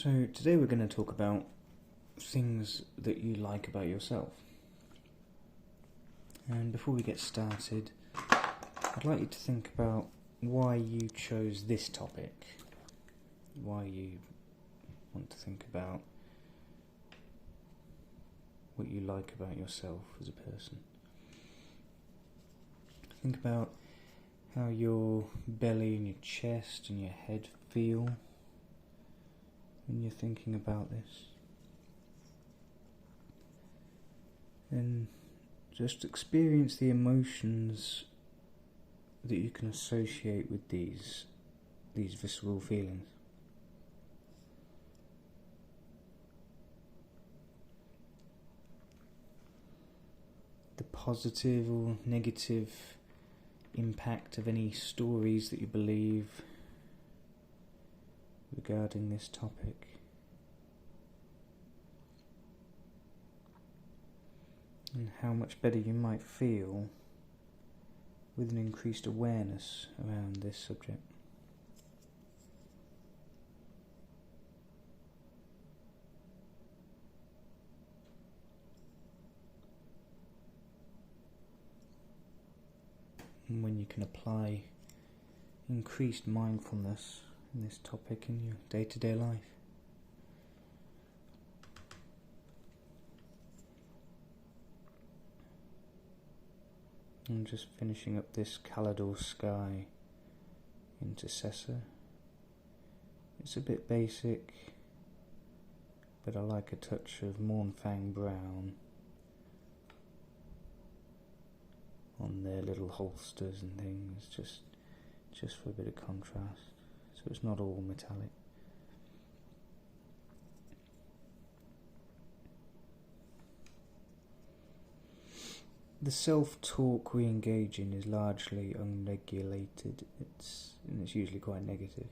So today we're going to talk about things that you like about yourself. And before we get started, I'd like you to think about why you chose this topic, why you want to think about what you like about yourself as a person. Think about how your belly and your chest and your head feel when you're thinking about this. And just experience the emotions that you can associate with these visceral feelings. The positive or negative impact of any stories that you believe regarding this topic. And how much better you might feel with an increased awareness around this subject. And when you can apply increased mindfulness in this topic in your day-to-day life. I'm just finishing up this Calidor Sky intercessor. It's a bit basic, but I like a touch of Mornfang Brown on their little holsters and things, just for a bit of contrast, so it's not all metallic. The self-talk we engage in is largely unregulated. It's usually quite negative.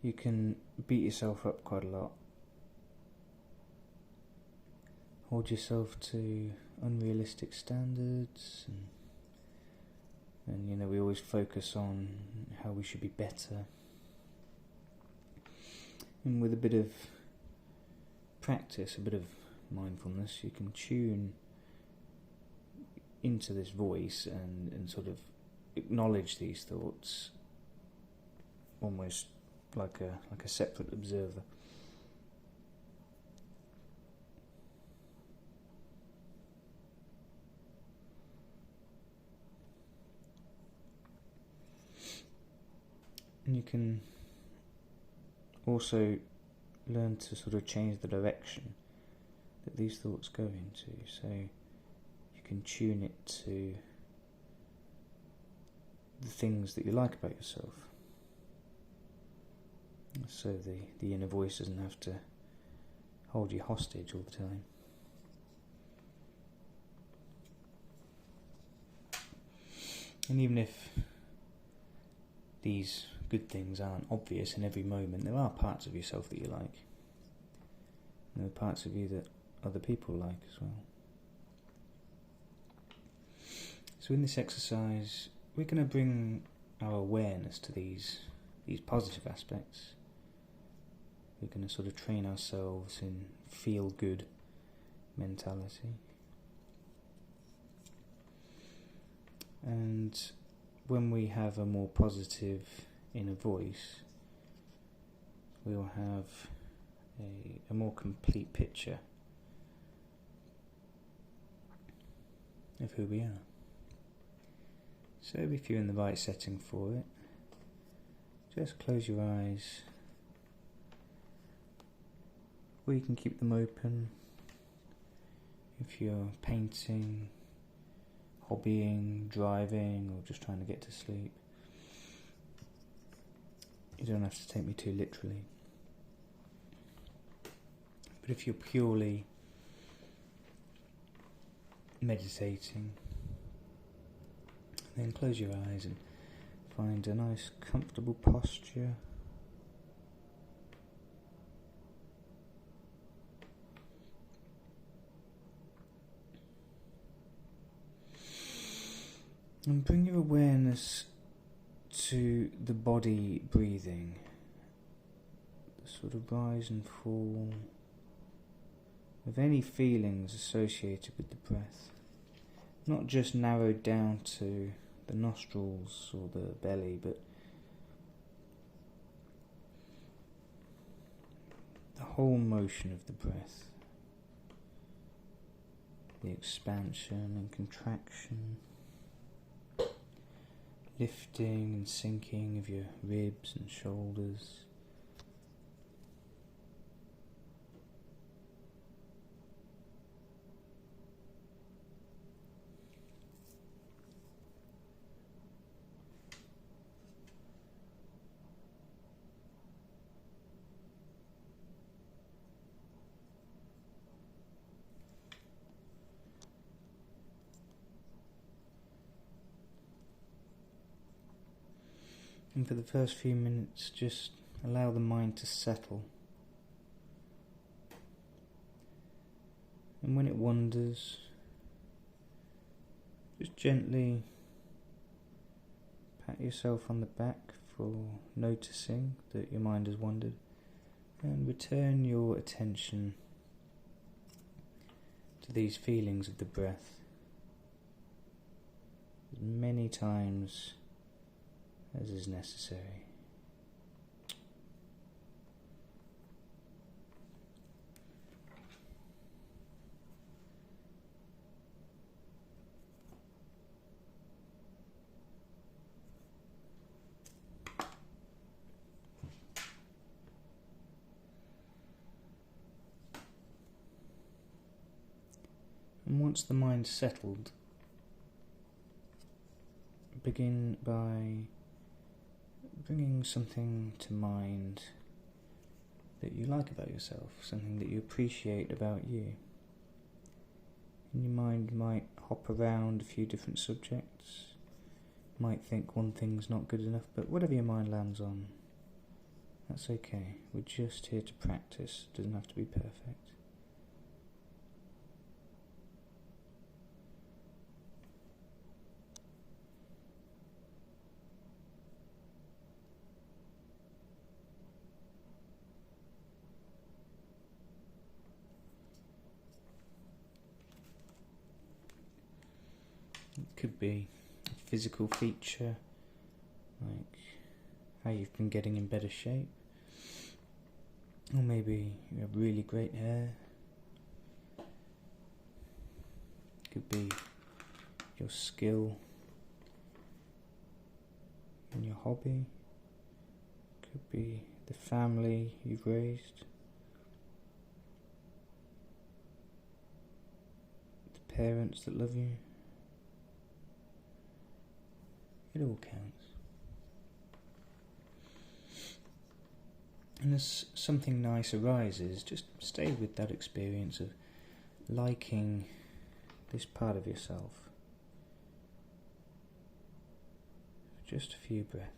You can beat yourself up quite a lot. Hold yourself to unrealistic standards, and we always focus on how we should be better. And with a bit of practice, a bit of mindfulness, you can tune into this voice and sort of acknowledge these thoughts almost like a separate observer. And you can also learn to sort of change the direction that these thoughts go into, so you can tune it to the things that you like about yourself, so the inner voice doesn't have to hold you hostage all the time. And even if these good things aren't obvious in every moment, there are parts of yourself that you like. And there are parts of you that other people like as well. So in this exercise, we're going to bring our awareness to these positive aspects. We're going to sort of train ourselves in feel-good mentality. And when we have a more positive inner voice, we'll have a more complete picture of who we are. So if you're in the right setting for it, just close your eyes, or you can keep them open. If you're painting, hobbying, driving, or just trying to get to sleep, you don't have to take me too literally. But if you're purely meditating, then close your eyes and find a nice comfortable posture. And bring your awareness to the body breathing the sort of rise and fall of any feelings associated with the breath, not just narrowed down to the nostrils or the belly, but the whole motion of the breath, the expansion and contraction, lifting and sinking of your ribs and shoulders. And for the first few minutes, just allow the mind to settle. And when it wanders, just gently pat yourself on the back for noticing that your mind has wandered, and return your attention to these feelings of the breath as many times as is necessary. And once the mind's settled, begin by bringing something to mind that you like about yourself, something that you appreciate about you. And your mind might hop around a few different subjects, might think one thing's not good enough, but whatever your mind lands on, that's okay. We're just here to practice, it doesn't have to be perfect. It could be a physical feature, like how you've been getting in better shape, or maybe you have really great hair. It could be your skill and your hobby. It could be the family you've raised, the parents that love you. It all counts. And as something nice arises, just stay with that experience of liking this part of yourself for just a few breaths.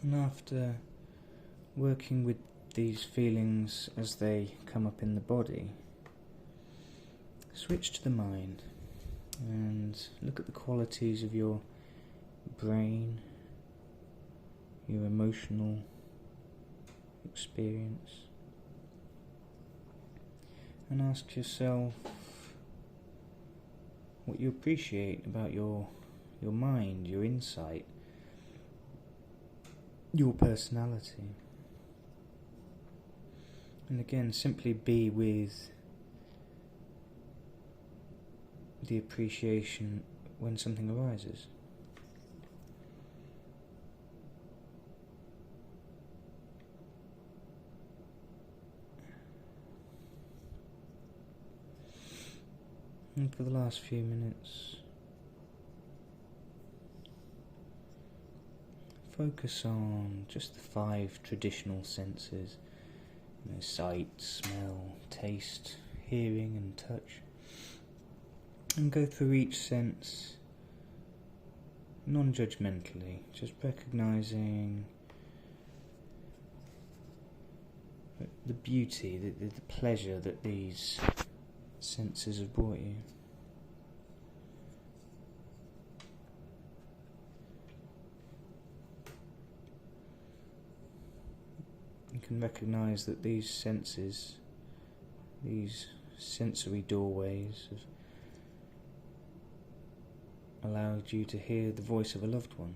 And after working with these feelings as they come up in the body, switch to the mind and look at the qualities of your brain, your emotional experience, and ask yourself what you appreciate about your mind, your insight, your personality. And again, simply be with the appreciation when something arises. And for the last few minutes, focus on just the 5 traditional senses, sight, smell, taste, hearing and touch, and go through each sense non-judgmentally, just recognising the beauty, the pleasure that these senses have brought you. You can recognise that these senses, these sensory doorways, have allowed you to hear the voice of a loved one,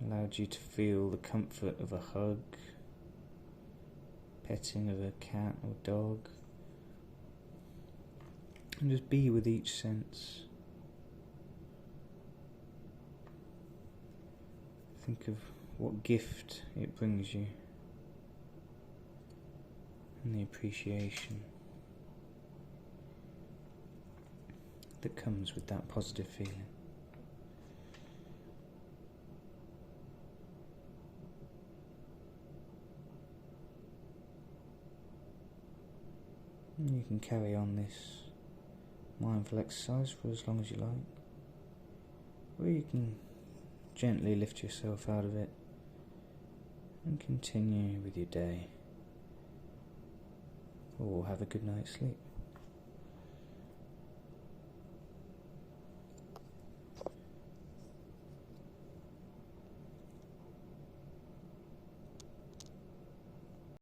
allowed you to feel the comfort of a hug, petting of a cat or dog, and just be with each sense. Think of what gift it brings you and the appreciation that comes with that positive feeling. And you can carry on this mindful exercise for as long as you like, or you can gently lift yourself out of it and continue with your day, or have a good night's sleep.